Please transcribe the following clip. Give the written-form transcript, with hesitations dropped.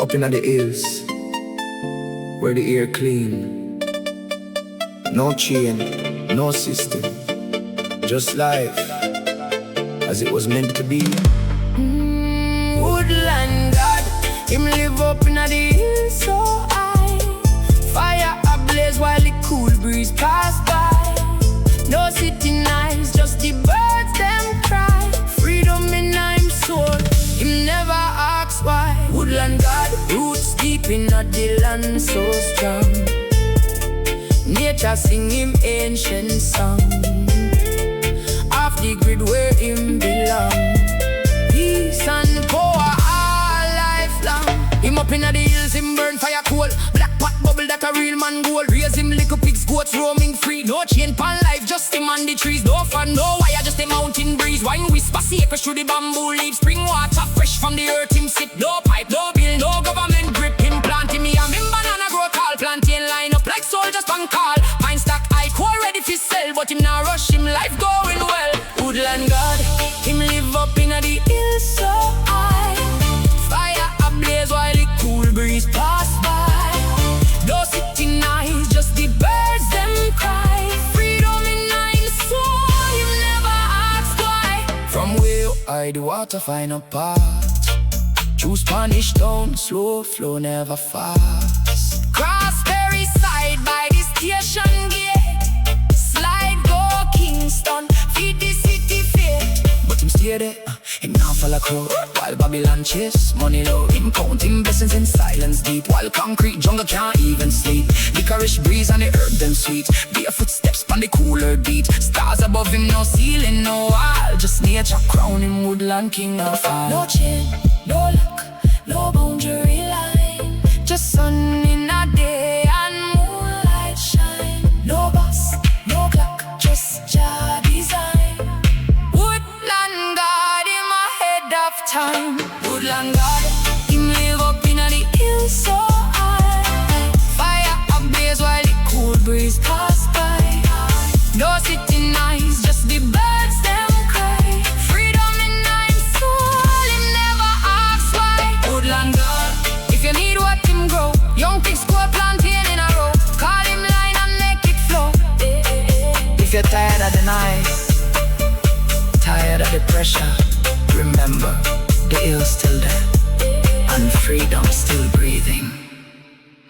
up inna the hills, where the air clean. No chain, no system, just life as it was meant to be. Woodland God, him live up inna the hills so high. Fire ablaze while the cool breeze pass by. No city nights, just the birds them cry. Freedom in him soul, him never asks why. Woodland God, roots deep inna the land so strong. Nature sing him ancient song, off the grid where him belong. Peace and power all lifelong. Him up inna the hills, him burn fire coal. Black pot bubble that a real man gold. Raise him little pigs, goats roaming free. No chain pan life, just him on the trees. No fan, no wire, just a mountain breeze. Wine whisper, secrets through the bamboo leaves. Spring water fresh from the earth, him sit. No pipe, no bill, no government grip. Him planting me and him banana grow tall. Plantain line up like soldiers on call. Pine stack high, core ready for sell. But him now rush, him life going well. Woodland God, him live up inna the hills so high. Fire ablaze while the cool breeze pass by. No city nights, just the birds them cry. Freedom in him soul, him never ask why. From where I the water find a path. Through Spanish town, slow flow never fast. Cross ferry side by the station gate. Slide go Kingston, feed the city fair. But him stay there, him now follow crow. While Babylon chase money low, him counting blessings in silence deep. While concrete jungle can't even sleep. Licorice breeze and the herb them sweet. Barefoot steps on the cooler beat. Stars above him, no ceiling, no wall. Just nature crown him Woodland King of all. No chain, no luck, no boundary line. Just sun in a day and moonlight shine. No boss, no clock, just Jah design. Woodland God, him ahead of time. Woodland God, him live up inna the hills so high. Fire ablaze while the cool breeze pass by. No city nights, just the birds them cry. Freedom in him soul, him never asks why. Woodland God, if you need what him grow, young pigs grow plantain in a row. Call him line and make it flow. If you're tired of the nights, tired of the pressure, remember the hill's still there and freedom still breathing.